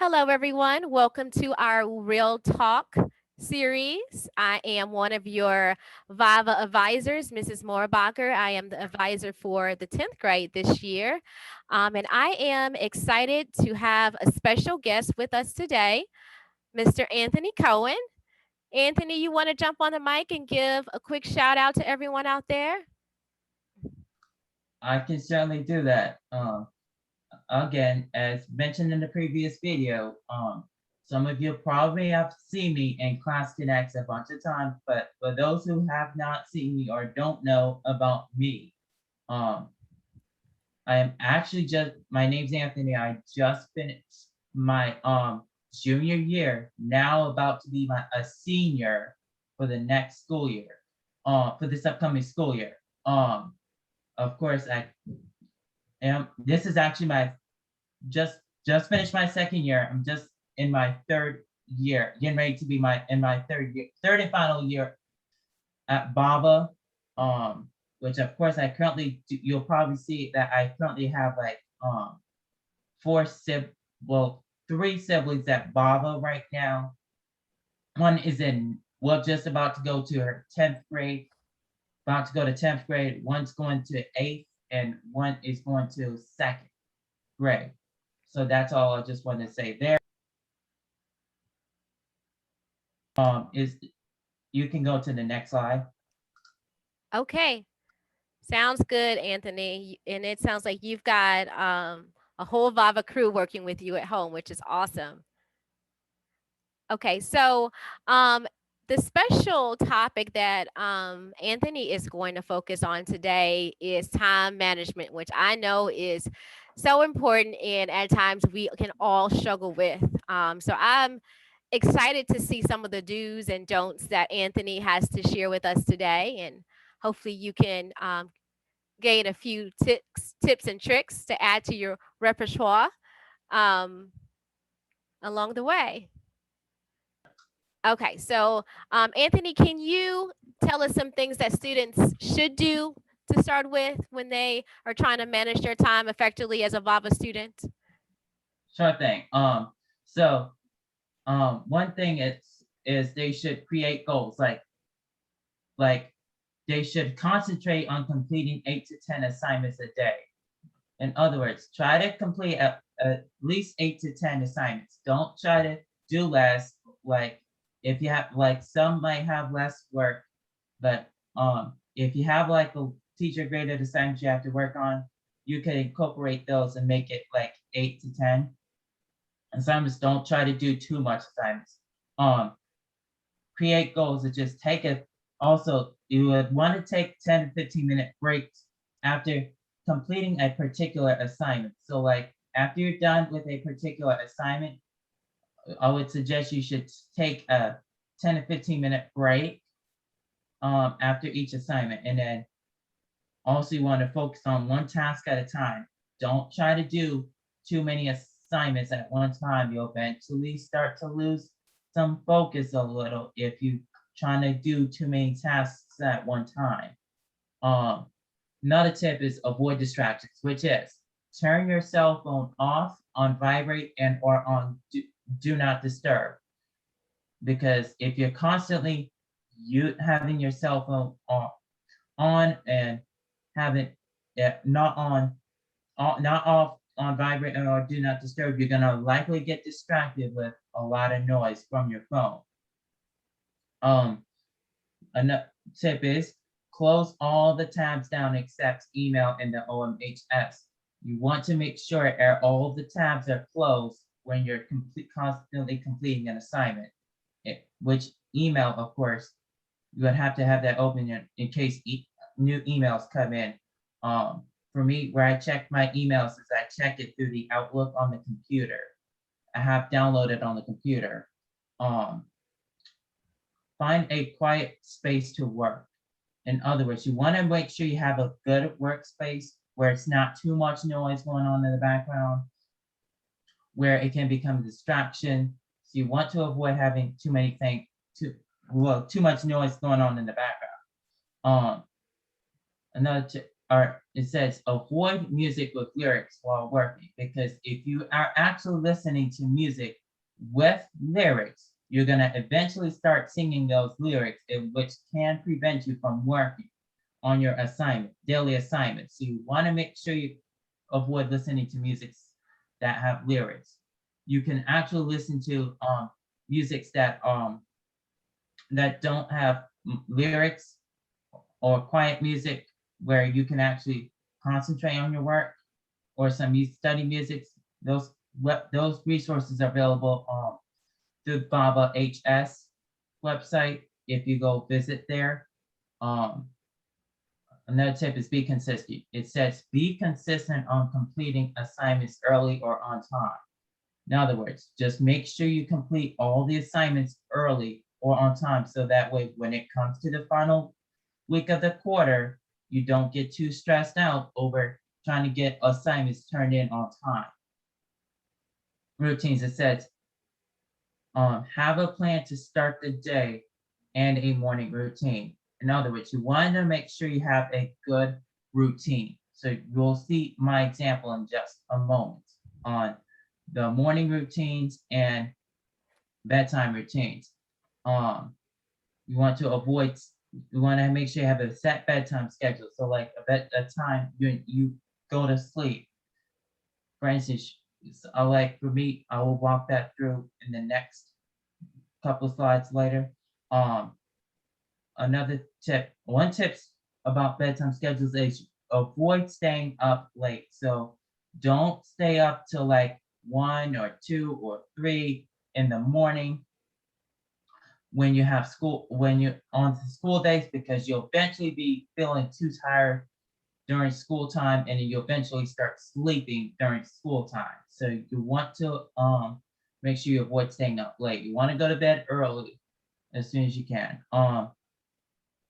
Hello, everyone. Welcome to our Real Talk series. I am one of your VAVA advisors, Mrs. Moorbacher. I am the advisor for the 10th grade this year. And I am excited to have a special guest with us today, Mr. Anthony Cohen. Anthony, you want to jump on the mic and give a quick shout out to everyone out there? I can certainly do that. Again, as mentioned in the previous video, some of you probably have seen me in Class Connects a bunch of times, but for those who have not seen me or don't know about me, um, I am actually my name's Anthony. I just finished my junior year, now about to be a senior for the next school year, for this upcoming school year. Of course, this is actually my just just finished my second year. I'm just in my third year, getting ready to be my third and final year at Baba. Which of course I currently you'll probably see that I currently have like three siblings at Baba right now. One is just about to go to her 10th grade, about to go to 10th grade. One's going to 8th, and one is going to 2nd grade. So that's all I just wanted to say there. Is you can go to the next slide. Okay. Sounds good, Anthony. And it sounds like you've got a whole VAVA crew working with you at home, which is awesome. Okay, so the special topic that Anthony is going to focus on today is time management, which I know is so important and at times we can all struggle with. So I'm excited to see some of the do's and don'ts that Anthony has to share with us today. And hopefully you can gain a few tips and tricks to add to your repertoire um, along the way. Okay, so Anthony, can you tell us some things that students should do to start with when they are trying to manage their time effectively as a VAVA student? Sure thing. So one thing is they should create goals, like they should concentrate on completing 8 to 10 assignments a day. In other words, try to complete at least 8 to 10 assignments. Don't try to do less. Like if you have like some might have less work, but if you have like a teacher graded assignments you have to work on, you can incorporate those and make it like 8 to 10 assignments. Don't try to do too much assignments. Create goals and just take it. Also, you would want to take 10 to 15-minute breaks after completing a particular assignment. So like after you're done with a particular assignment, I would suggest you should take a 10 to 15-minute break after each assignment. And then also you want to focus on one task at a time. Don't try to do too many assignments at one time. You'll eventually start to lose some focus a little if you trying to do too many tasks at one time. Another tip is avoid distractions, which is turn your cell phone off on vibrate and or on do not disturb. Because if you're constantly having your cell phone on and having it not off on vibrate or do not disturb, you're gonna likely get distracted with a lot of noise from your phone. Another tip is close all the tabs down except email and the OMHS. You want to make sure all the tabs are closed when you're constantly completing an assignment. Which email, of course, you would have to have that open in case new emails come in. For me, where I check my emails is I check it through the Outlook on the computer. I have downloaded on the computer. Find a quiet space to work. In other words, you want to make sure you have a good workspace where it's not too much noise going on in the background, where it can become a distraction. So you want to avoid having too much noise going on in the background. or it says avoid music with lyrics while working, because if you are actually listening to music with lyrics, you're going to eventually start singing those lyrics, which can prevent you from working on your assignment, daily assignments. So you want to make sure you avoid listening to music that have lyrics. You can actually listen to musics that don't have lyrics, or quiet music where you can actually concentrate on your work, or some study music. Those those resources are available through Baba HS website. If you go visit there, um, another tip is be consistent. It says be consistent on completing assignments early or on time. In other words, just make sure you complete all the assignments early or on time, so that way when it comes to the final week of the quarter, you don't get too stressed out over trying to get assignments turned in on time. Routines, it says, have a plan to start the day and a morning routine. In other words, you want to make sure you have a good routine. So you'll see my example in just a moment on the morning routines and bedtime routines. Um, you want to avoid, you want to make sure you have a set bedtime schedule. So like a time you go to sleep. For instance, I like for me, I will walk that through in the next couple slides later. Um, Another tip, one tips about bedtime schedules is avoid staying up late. So don't stay up till like 1 or 2 or 3 in the morning when you have school, when you're on school days, because you'll eventually be feeling too tired during school time, and then you eventually start sleeping during school time. So you want to make sure you avoid staying up late. You want to go to bed early as soon as you can.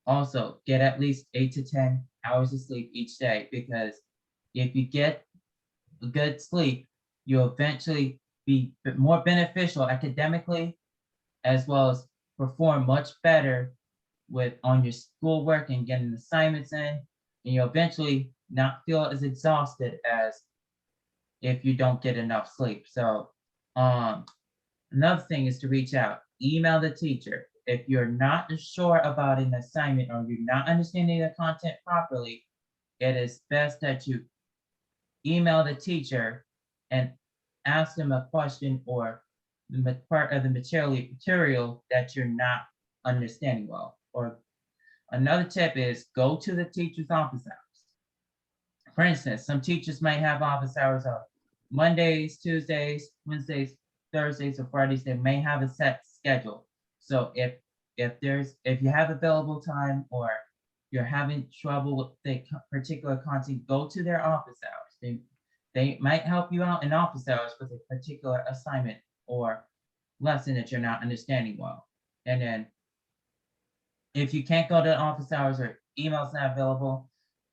Also get at least 8 to 10 hours of sleep each day, because if you get good sleep, you'll eventually be more beneficial academically, as well as perform much better with on your schoolwork and getting assignments in, and you'll eventually not feel as exhausted as if you don't get enough sleep. So um, another thing is to reach out, email the teacher. If you're not sure about an assignment or you're not understanding the content properly, it is best that you email the teacher and ask them a question, or the part of the material that you're not understanding well. Or another tip is go to the teacher's office hours. For instance, some teachers might have office hours of Mondays, Tuesdays, Wednesdays, Thursdays, or Fridays. They may have a set schedule. So if you have available time, or you're having trouble with the particular content, go to their office hours. They might help you out in office hours with a particular assignment or lesson that you're not understanding well. And then if you can't go to office hours or email's not available,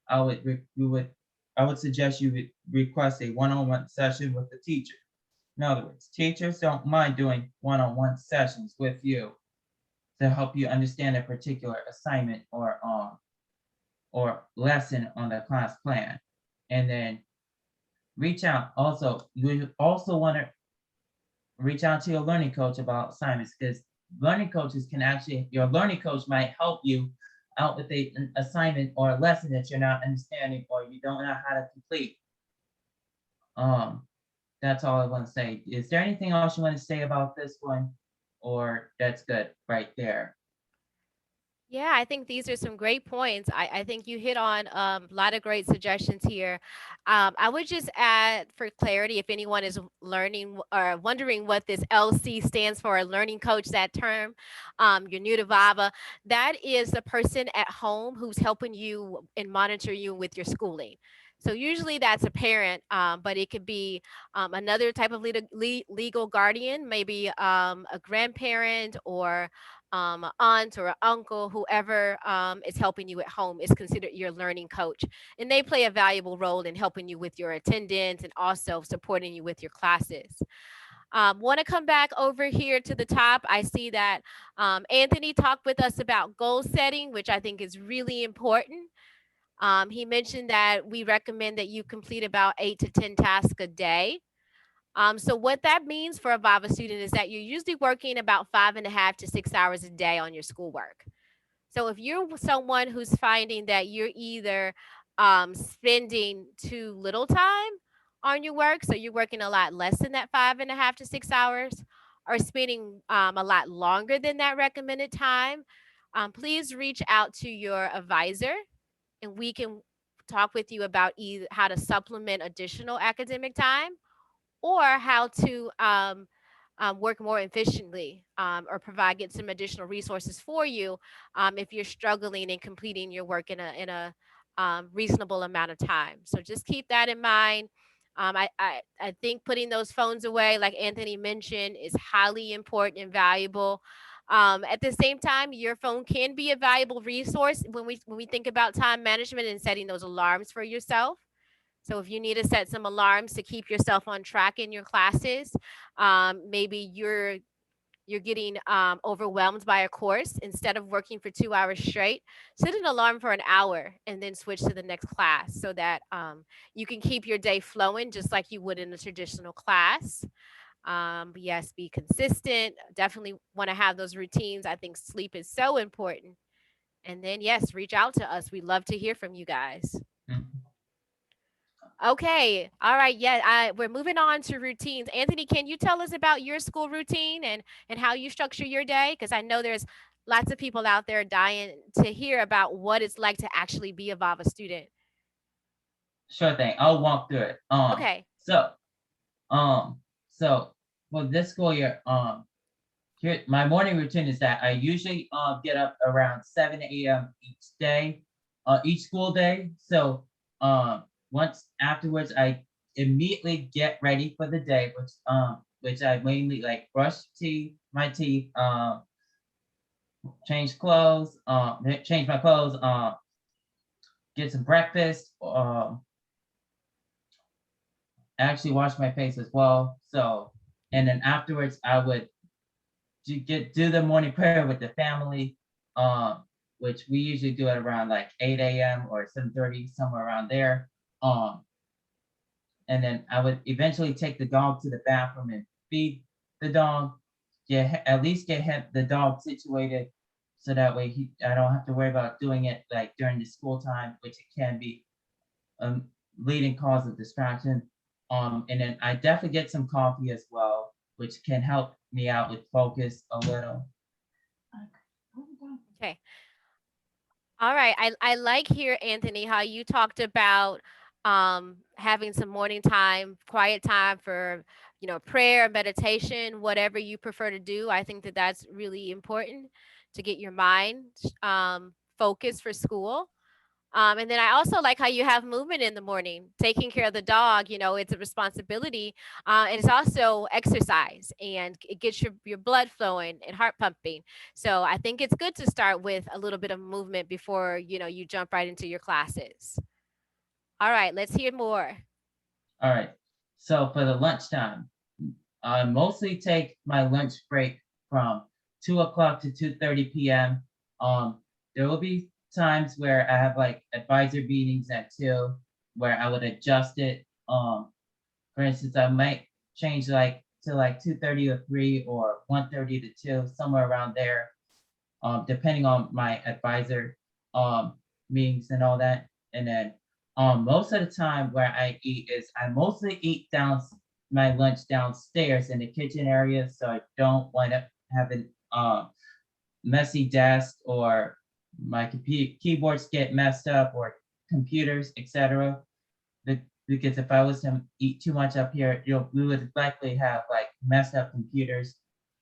I would you would I would suggest you request a one-on-one session with the teacher. In other words, teachers don't mind doing one-on-one sessions with you to help you understand a particular assignment or lesson on the class plan. And then reach out. Also, you also want to reach out to your learning coach about assignments, because learning coaches can actually, your learning coach might help you out with an assignment or a lesson that you're not understanding or you don't know how to complete. Um, that's all I want to say. Is there anything else you want to say about this one, or that's good right there? Yeah, I think these are some great points. I think you hit on a lot of great suggestions here. I would just add for clarity, if anyone is learning or wondering what this LC stands for, learning coach, that term, you're new to VAVA, that is the person at home who's helping you and monitor you with your schooling. So usually that's a parent, but it could be another type of legal guardian, maybe a grandparent or aunt or uncle, whoever is helping you at home is considered your learning coach. And they play a valuable role in helping you with your attendance and also supporting you with your classes. Want to come back over here to the top. I see that Anthony talked with us about goal setting, which I think is really important. He mentioned that we recommend that you complete about 8 to 10 tasks a day. So what that means for a Viva student is that you're usually working about 5.5 to 6 hours a day on your schoolwork. So if you're someone who's finding that you're either spending too little time on your work, so you're working a lot less than that 5.5 to 6 hours, or spending a lot longer than that recommended time, please reach out to your advisor, and we can talk with you about either how to supplement additional academic time, or how to work more efficiently, or provide get some additional resources for you if you're struggling in completing your work in a reasonable amount of time. So just keep that in mind. I think putting those phones away, like Anthony mentioned, is highly important and valuable. At the same time, your phone can be a valuable resource when we think about time management and setting those alarms for yourself. So if you need to set some alarms to keep yourself on track in your classes, maybe you're getting overwhelmed by a course. Instead of working for 2 hours straight, set an alarm for an hour and then switch to the next class, so that you can keep your day flowing just like you would in a traditional class. But yes, be consistent. Definitely want to have those routines. I think sleep is so important. And then, yes, reach out to us. We love to hear from you guys. Mhm. Okay. All right. Yeah. We're moving on to routines. Anthony, can you tell us about your school routine and how you structure your day? Because I know there's lots of people out there dying to hear about what it's like to actually be a VAVA student. Sure thing. I'll walk through it. Okay. So, um, so for this school year, here my morning routine is that I usually get up around 7 a.m. each day, each school day. So, once afterwards, I immediately get ready for the day, which I mainly like brush teeth, my teeth, change clothes, change my clothes, get some breakfast, actually wash my face as well. So, and then afterwards, I would do the morning prayer with the family, um, which we usually do it around like 8 a.m. or 7:30, somewhere around there. Um, and then I would eventually take the dog to the bathroom and feed the dog. At least get the dog situated, so that way I don't have to worry about doing it like during the school time, which it can be a leading cause of distraction. And then I definitely get some coffee as well, which can help me out with focus a little. Okay. All right. I like here, Anthony, how you talked about having some morning time, quiet time for, prayer, meditation, whatever you prefer to do. I think that that's really important to get your mind focused for school. And then I also like how you have movement in the morning, taking care of the dog. It's a responsibility. And it's also exercise, and it gets your blood flowing and heart pumping. So I think it's good to start with a little bit of movement before, you jump right into your classes. All right, let's hear more. All right. So for the lunchtime, I mostly take my lunch break from 2 o'clock to 2:30 p.m. There will be times where I have like advisor meetings at 2, where I would adjust it. For instance, I might change like to like 2:30 or 3 or 1:30 to 2, somewhere around there, depending on my advisor um, meetings and all that. And then most of the time where I eat is I mostly eat down my lunch downstairs in the kitchen area, so I don't wind up having messy desk or my keyboards get messed up or computers, etc. Because if I was to eat too much up here, we would likely have like messed up computers,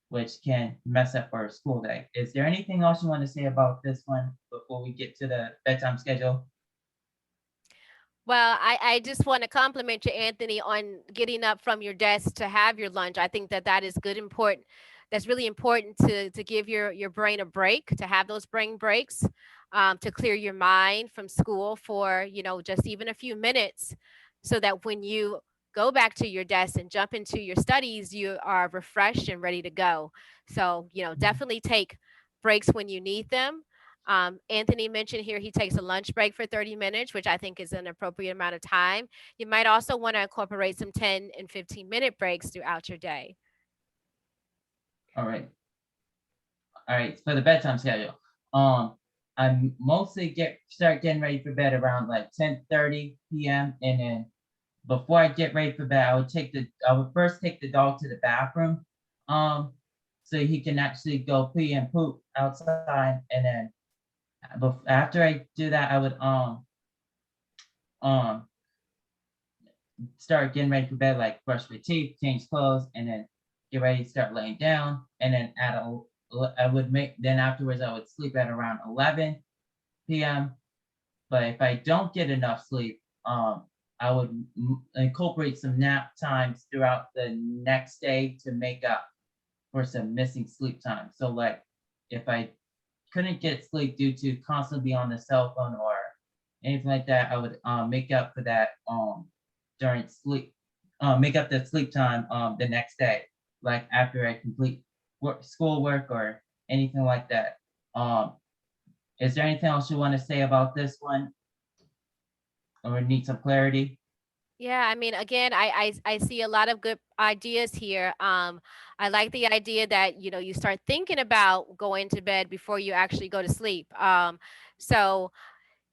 which can mess up our school day. Is there anything else you want to say about this one before we get to the bedtime schedule? Well, I just want to compliment you, Anthony, on getting up from your desk to have your lunch. I think that that is good, important. That's really important to give your brain a break, to have those brain breaks, to clear your mind from school for, just even a few minutes, so that when you go back to your desk and jump into your studies, you are refreshed and ready to go. So, definitely take breaks when you need them. Anthony mentioned here he takes a lunch break for 30 minutes, which I think is an appropriate amount of time. You might also want to incorporate some 10 and 15-minute breaks throughout your day. All right. All right. For the bedtime schedule, um, I mostly start getting ready for bed around like 10:30 p.m. And then before I get ready for bed, I would first take the dog to the bathroom, um, so he can actually go pee and poop outside. And then after I do that, I would um start getting ready for bed, like brush my teeth, change clothes, and then get ready to start laying down. And then I would make then afterwards I would sleep at around 11 p.m. But if I don't get enough sleep, I would incorporate some nap times throughout the next day to make up for some missing sleep time. So like if I couldn't get sleep due to constantly be on the cell phone or anything like that, I would make up for that during sleep, make up the sleep time the next day, like after I complete schoolwork or anything like that. Um, is there anything else you want to say about this one, or need some clarity? Yeah, I mean, again, I see a lot of good ideas here. I like the idea that, you start thinking about going to bed before you actually go to sleep. So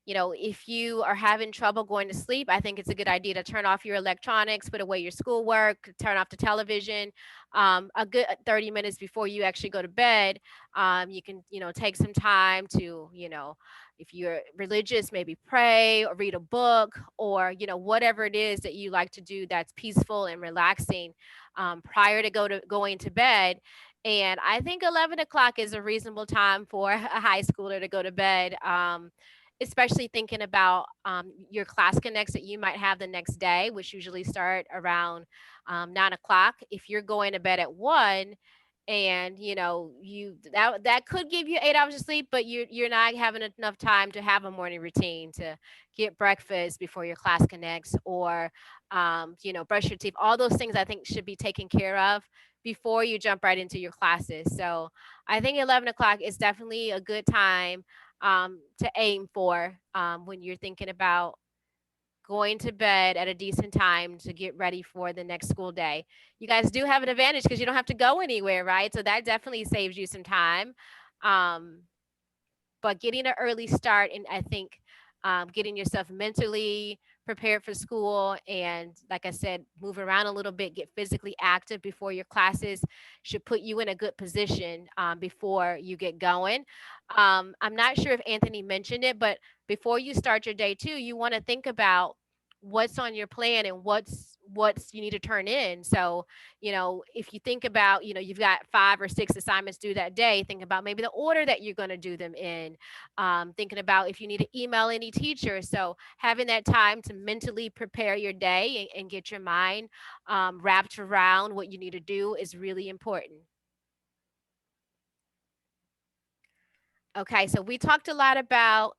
if you are having trouble going to sleep, I think it's a good idea to turn off your electronics, put away your schoolwork, turn off the television. A good 30 minutes before you actually go to bed, you can, take some time to, if you're religious, maybe pray or read a book or, whatever it is that you like to do that's peaceful and relaxing prior to going to bed. And I think 11 o'clock is a reasonable time for a high schooler to go to bed. Especially thinking about your class connects that you might have the next day, which usually start around 9 o'clock. If you're going to bed at 1, and that could give you 8 hours of sleep, but you're not having enough time to have a morning routine to get breakfast before your class connects, or brush your teeth. All those things I think should be taken care of before you jump right into your classes. So I think 11 o'clock is definitely a good time to aim for when you're thinking about going to bed at a decent time to get ready for the next school day. You guys do have an advantage because you don't have to go anywhere, right? So that definitely saves you some time. Um, but getting an early start, and I think getting yourself mentally prepared for school, and like I said, move around a little bit, get physically active before your classes, should put you in a good position before you get going. I'm not sure if Anthony mentioned it, but before you start your day too, you want to think about what's on your plan and what's you need to turn in. So if you think about, you've got 5 or 6 assignments due that day, think about maybe the order that you're going to do them in. Thinking about if you need to email any teacher. So having that time to mentally prepare your day and get your mind wrapped around what you need to do is really important. Okay, so we talked a lot about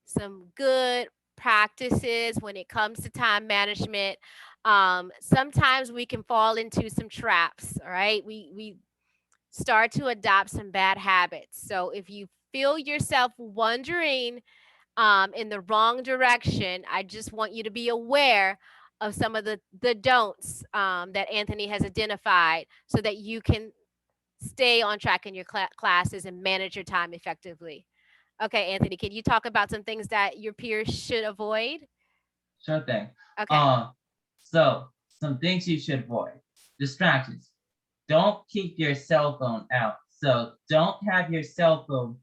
some good practices when it comes to time management. Sometimes we can fall into some traps. All right, we start to adopt some bad habits. So if you feel yourself wandering in the wrong direction, I just want you to be aware of some of the don'ts that Anthony has identified, so that you can stay on track in your classes and manage your time effectively. Okay, Anthony, can you talk about some things that your peers should avoid? Sure thing. Okay. Uh, so some things you should avoid. Distractions. Don't keep your cell phone out. So don't have your cell phone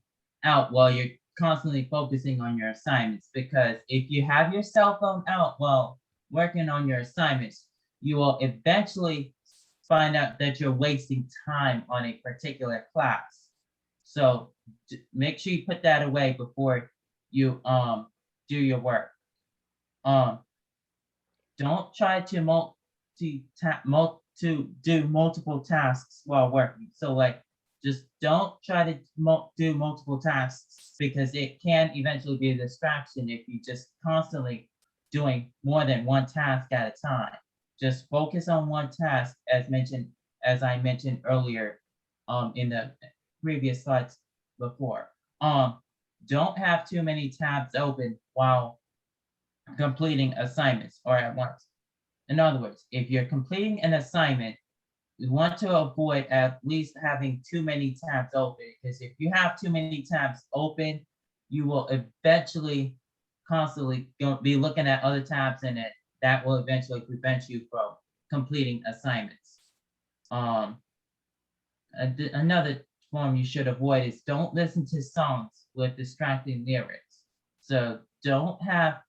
out while you're constantly focusing on your assignments, because if you have your cell phone out while working on your assignments, you will eventually find out that you're wasting time on a particular class. So make sure you put that away before you do your work. Um, don't try to to do multiple tasks while working. So like, just don't try to do multiple tasks, because it can eventually be a distraction if you just constantly doing more than one task at a time. Just focus on one task, as I mentioned earlier, in the previous slides before. don't have too many tabs open while completing assignments or at once. In other words, if you're completing an assignment, you want to avoid at least having too many tabs open, because if you have too many tabs open, you will eventually constantly be looking at other tabs in it. That will eventually prevent you from completing assignments. Um, Another form you should avoid is don't listen to songs with distracting lyrics. So don't have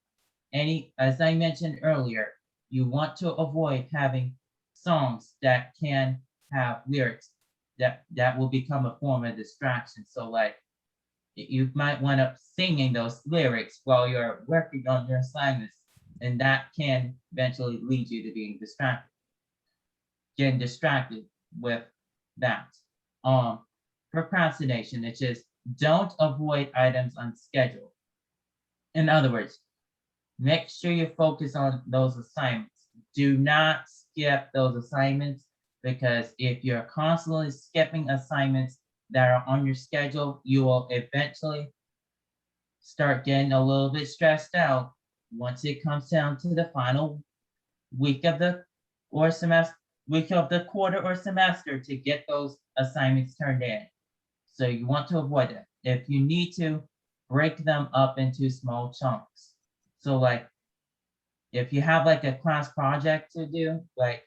any, as I mentioned earlier, you want to avoid having songs that can have lyrics that will become a form of distraction. So like you might wind up singing those lyrics while you're working on your assignments, and that can eventually lead you to being distracted, getting distracted with that. Um, Procrastination, it's just don't avoid items on schedule. In other words, make sure you focus on those assignments. Do not skip those assignments, because if you're constantly skipping assignments that are on your schedule, you will eventually start getting a little bit stressed out once it comes down to the final week of the or semester week of the quarter or semester to get those assignments turned in. So you want to avoid that. If you need to, break them up into small chunks. So like if you have like a class project to do, like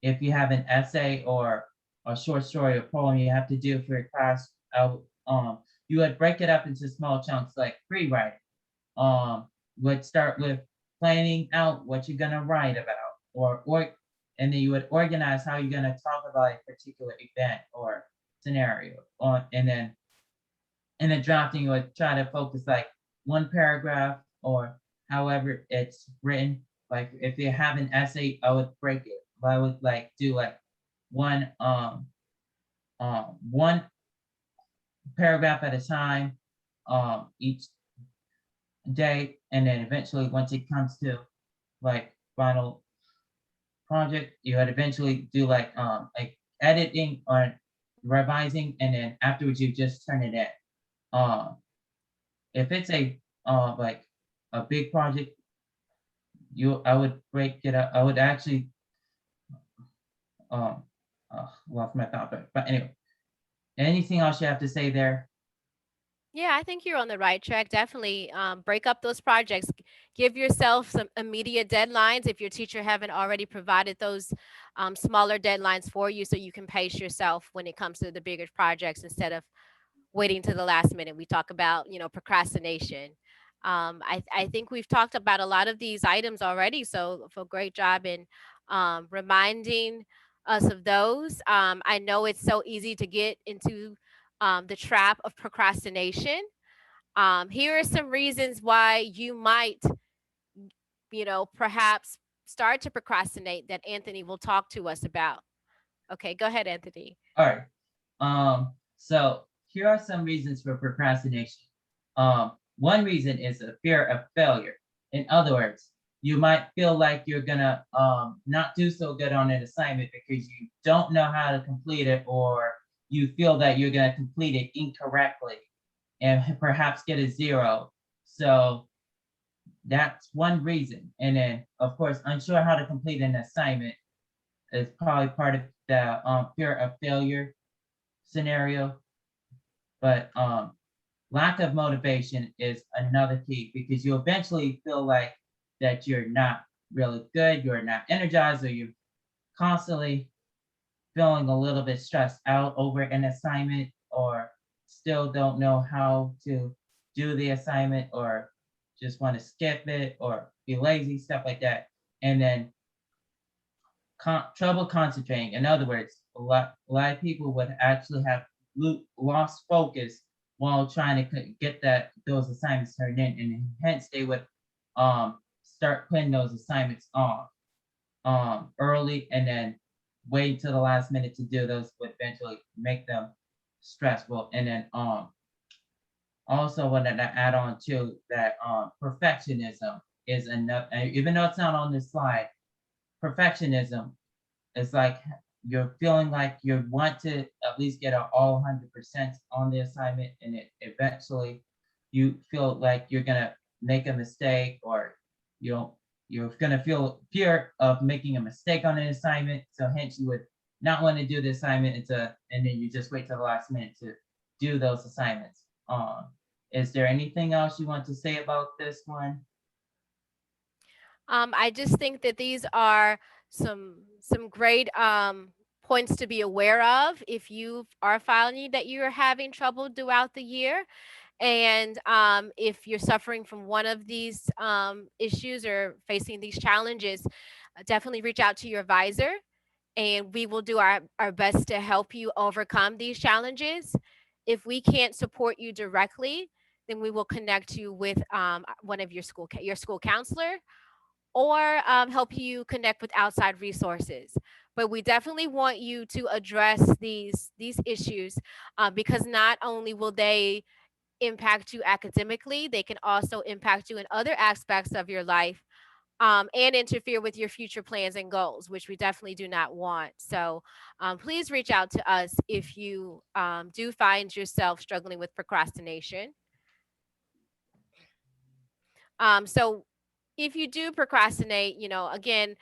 if you have an essay or a short story or poem you have to do for your class, you would break it up into small chunks like pre-writing. Would start with planning out what you're gonna write about, or and then you would organize how you're gonna talk about a particular event or scenario. And then drafting you would try to focus like one paragraph or however it's written. Like if you have an essay, I would break it. I would like do like one one paragraph at a time each day, and then eventually once it comes to like final project, you would eventually do like editing or revising, and then afterwards you just turn it in. Um if it's a like a big project, you I would break it up. I would actually um lost my thought, but anyway, anything else you have to say there? Yeah, I think you're on the right track. Definitely break up those projects. Give yourself some immediate deadlines if your teacher haven't already provided those smaller deadlines for you, so you can pace yourself when it comes to the bigger projects instead of waiting to the last minute. We talk about, procrastination. I think we've talked about a lot of these items already. So, for great job in reminding us of those. I know it's so easy to get into the trap of procrastination. Here are some reasons why you might, perhaps start to procrastinate that Anthony will talk to us about. Okay, go ahead, Anthony. All right. So here are some reasons for procrastination. One reason is a fear of failure. In other words, you might feel like you're gonna not do so good on an assignment because you don't know how to complete it, or you feel that you're gonna complete it incorrectly and perhaps get a zero. So that's one reason. And then, of course, unsure how to complete an assignment is probably part of the fear of failure scenario. But lack of motivation is another key, because you eventually feel like that you're not really good, you're not energized, or you're constantly feeling a little bit stressed out over an assignment, or still don't know how to do the assignment, or just want to skip it or be lazy, stuff like that. And then trouble concentrating. In other words, a lot of people would actually have lost focus while trying to get those assignments turned in, and hence they would start putting those assignments off early, and then wait till the last minute to do those would eventually make them stressful. And then also wanted to add on to that, perfectionism is enough. Even though it's not on this slide, perfectionism, it's like you're feeling like you want to at least get an all 100% on the assignment, and it eventually you feel like you're gonna make a mistake, or you don't, you're gonna feel fear of making a mistake on an assignment. So hence you would not want to do the assignment and then you just wait till the last minute to do those assignments. Is there anything else you want to say about this one? I just think that these are some great points to be aware of if you are finding that you're having trouble throughout the year. And if you're suffering from one of these issues or facing these challenges, definitely reach out to your advisor, and we will do our best to help you overcome these challenges. If we can't support you directly, then we will connect you with one of your school counselor, or help you connect with outside resources. But we definitely want you to address these issues, because not only will they impact you academically, they can also impact you in other aspects of your life, and interfere with your future plans and goals, which we definitely do not want. So please reach out to us if you do find yourself struggling with procrastination. So if you do procrastinate, again,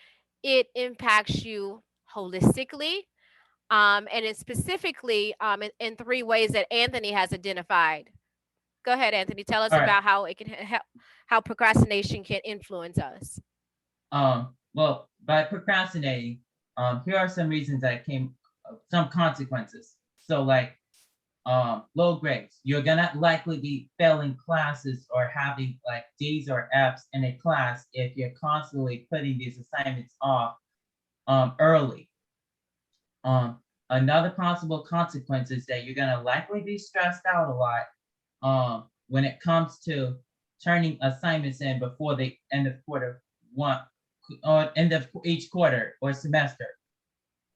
it impacts you holistically, and it's specifically in three ways that Anthony has identified. Go ahead, Anthony. Tell us All right. about how it can help, how procrastination can influence us. Well, by procrastinating, here are some reasons that came, some consequences. So, like, low grades, you're gonna likely be failing classes or having like D's or F's in a class if you're constantly putting these assignments off early. Um, Another possible consequence is that you're gonna likely be stressed out a lot when it comes to turning assignments in before the end of quarter one or end of each quarter or semester.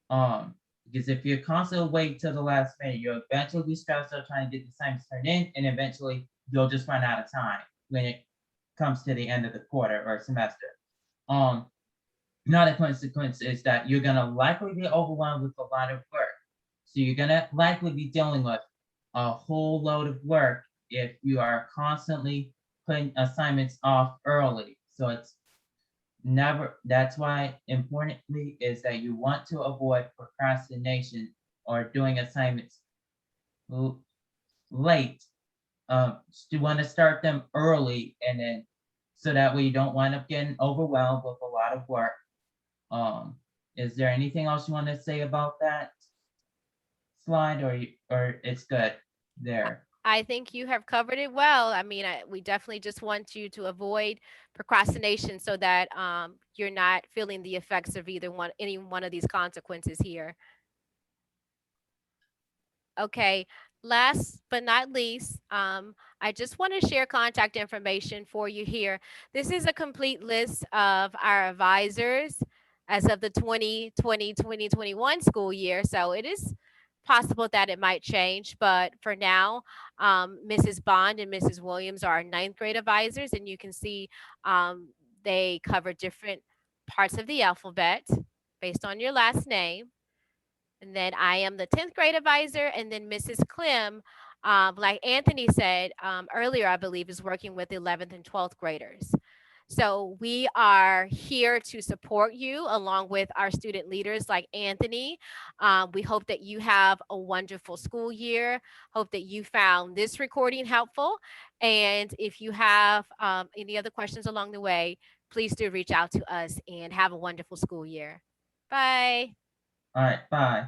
Because if you constantly wait till the last minute, you'll eventually be stressed out trying to get the assignments turned in, and eventually you'll just run out of time when it comes to the end of the quarter or semester. Um, Another consequence is that you're gonna likely be overwhelmed with a lot of work. So you're gonna likely be dealing with a whole load of work if you are constantly putting assignments off early. So it's never, that's why importantly is that you want to avoid procrastination or doing assignments late. You want to start them early, and then so that way you don't wind up getting overwhelmed with a lot of work. Is there anything else you want to say about that slide, or it's good there? I think you have covered it well. I mean, we definitely just want you to avoid procrastination so that you're not feeling the effects of any one of these consequences here. Okay. Last but not least, I just want to share contact information for you here. This is a complete list of our advisors as of the 2020-2021 school year. So it is possible that it might change, but for now, Mrs. Bond and Mrs. Williams are our ninth grade advisors, and you can see they cover different parts of the alphabet based on your last name. And then I am the 10th grade advisor. And then Mrs. Clem, like Anthony said earlier, I believe, is working with 11th and 12th graders. So we are here to support you along with our student leaders like Anthony. We hope that you have a wonderful school year. Hope that you found this recording helpful. And if you have any other questions along the way, please do reach out to us, and have a wonderful school year. Bye. All right, bye.